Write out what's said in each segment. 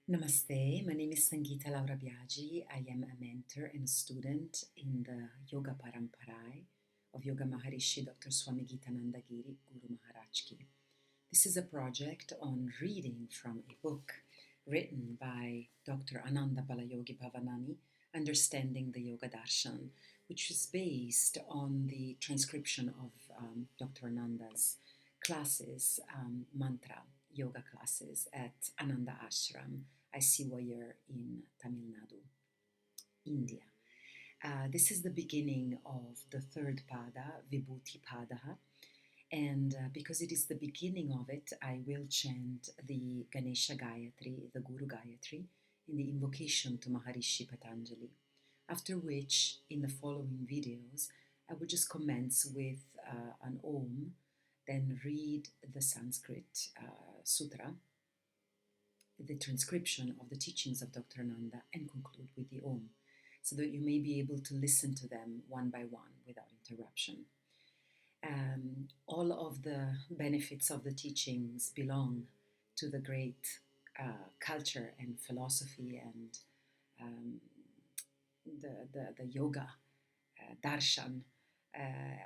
Namaste, my name is Sangeeta Laura Biagi. I am a mentor and a student in the Yoga Paramparai of Yoga Maharishi Dr. Swami Gitananda Giri, Guru Maharaj Ki. This is a project on reading from a book written by Dr. Ananda Balayogi Bhavanani, Understanding the Yoga Darshan, which is based on the transcription of Dr. Ananda's classes, mantra yoga classes at Ananda Ashram, Isiwayar in Tamil Nadu, India. This is the beginning of the third pada, VIBHUTI pada, and because it is the beginning of it, I will chant the Ganesha Gayatri, the Guru Gayatri, in the invocation to Maharishi Patanjali. After which, in the following videos, I will just commence with an Om, then read the Sanskrit Sutra, the transcription of the teachings of Dr. Ananda, and conclude with the Om, so that you may be able to listen to them one by one without interruption. All of the benefits of the teachings belong to the great culture and philosophy and the yoga darshan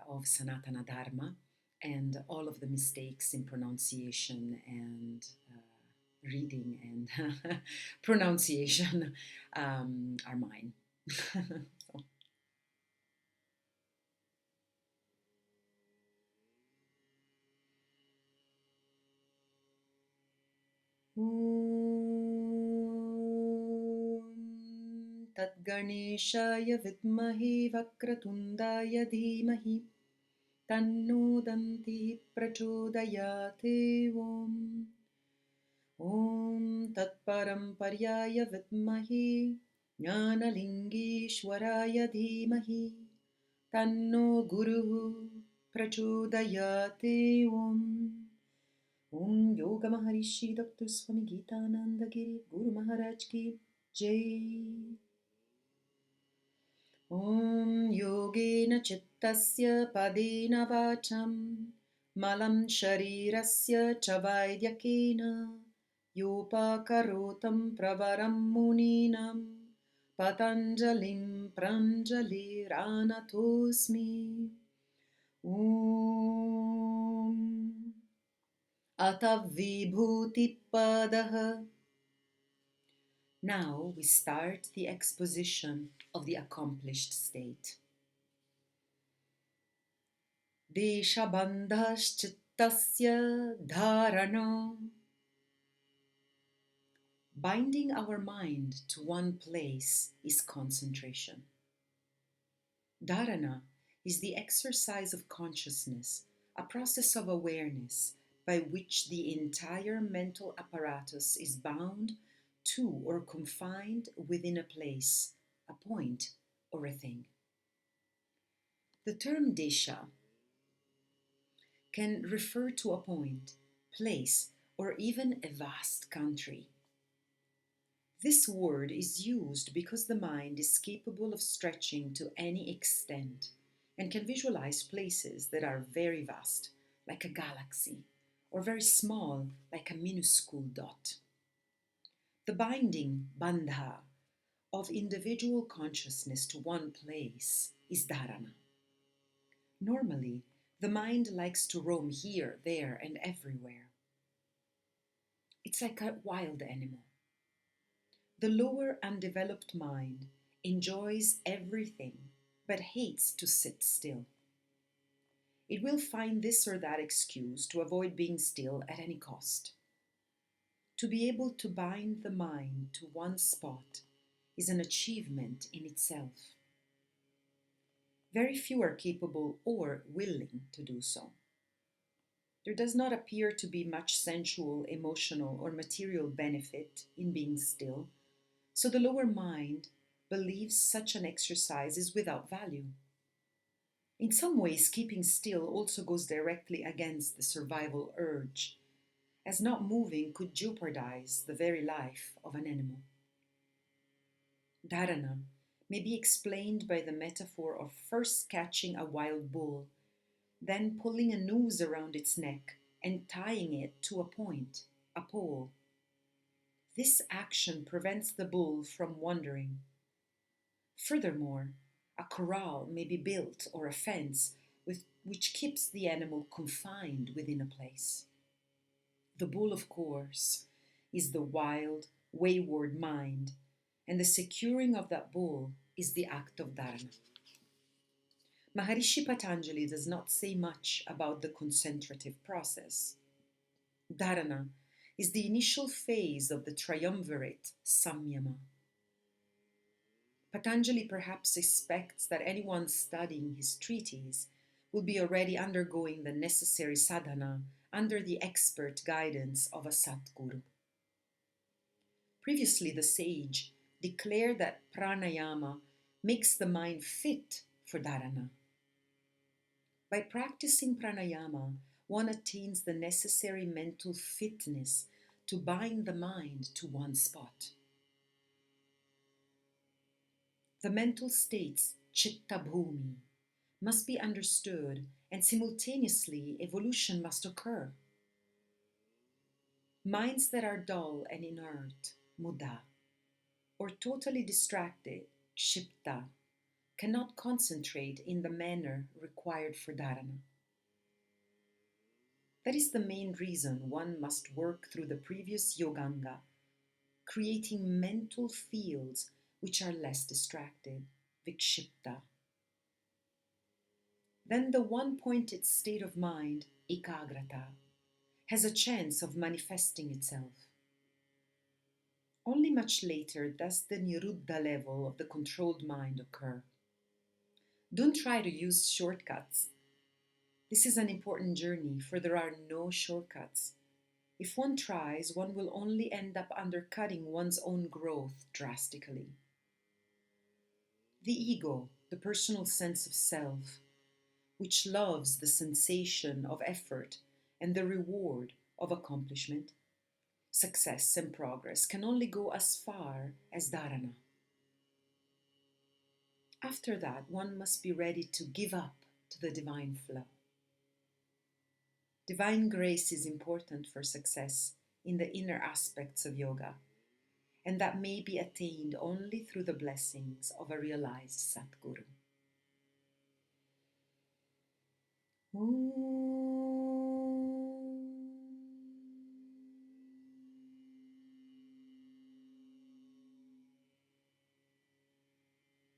of Sanatana Dharma, and all of the mistakes in pronunciation and reading and pronunciation are mine. So. तद्गणेशाय विद्महे वक्रतुण्डाय धीमहि तन्नो दन्तिः प्रचोदयात् ॐ तत्परम्पर्याय विद्महे ज्ञानलिङ्गेश्वराय धीमहि तन्नो गुरुः प्रचोदयात् ॐ Yoga Maharishi Dr. Swami Gitananda Giri Guru Maharaj Ki Jai. Om Yogena cittasya padena vacham malam sharirasya chavaidhyakena yopakarotam pravaram muninam patanjalim pranjaliranatosmi. Om Ata VIBHUTI padaha. Now we start the exposition of the accomplished state. Deśa-bandhaḥ cittasya dhāraṇā. Binding our mind to one place is concentration. Dharana is the exercise of consciousness, a process of awareness by which the entire mental apparatus is bound to or confined within a place, a point, or a thing. The term deśa can refer to a point, place, or even a vast country. This word is used because the mind is capable of stretching to any extent and can visualize places that are very vast, like a galaxy, or very small, like a minuscule dot. The binding bandha of individual consciousness to one place is dharana. Normally, the mind likes to roam here, there, and everywhere. It's like a wild animal. The lower undeveloped mind enjoys everything but hates to sit still. It will find this or that excuse to avoid being still at any cost. To be able to bind the mind to one spot is an achievement in itself. Very few are capable or willing to do so. There does not appear to be much sensual, emotional, or material benefit in being still, so the lower mind believes such an exercise is without value. In some ways, keeping still also goes directly against the survival urge, as not moving could jeopardize the very life of an animal. Dharana may be explained by the metaphor of first catching a wild bull, then pulling a noose around its neck and tying it to a point, a pole. This action prevents the bull from wandering. Furthermore, a corral may be built or a fence which keeps the animal confined within a place. The bull, of course, is the wild, wayward mind, and the securing of that bull is the act of dharana. Maharishi Patanjali does not say much about the concentrative process. Dharana is the initial phase of the triumvirate samyama. Patanjali perhaps expects that anyone studying his treatise will be already undergoing the necessary sadhana under the expert guidance of a Satguru. Previously, the sage declared that pranayama makes the mind fit for dharana. By practicing pranayama, one attains the necessary mental fitness to bind the mind to one spot. The mental states, citta-bhumi, must be understood, and simultaneously evolution must occur. Minds that are dull and inert, muddha, or totally distracted, kshipta, cannot concentrate in the manner required for dharana. That is the main reason one must work through the previous yoganga, creating mental fields which are less distracted, vikshipta. Then the one-pointed state of mind, ekagrata, has a chance of manifesting itself. Only much later does the niruddha level of the controlled mind occur. Don't try to use shortcuts. This is an important journey, for there are no shortcuts. If one tries, one will only end up undercutting one's own growth drastically. The ego, the personal sense of self, which loves the sensation of effort and the reward of accomplishment, success and progress, can only go as far as dharana. After that, one must be ready to give up to the divine flow. Divine grace is important for success in the inner aspects of yoga, and that may be attained only through the blessings of a realized Satguru. Om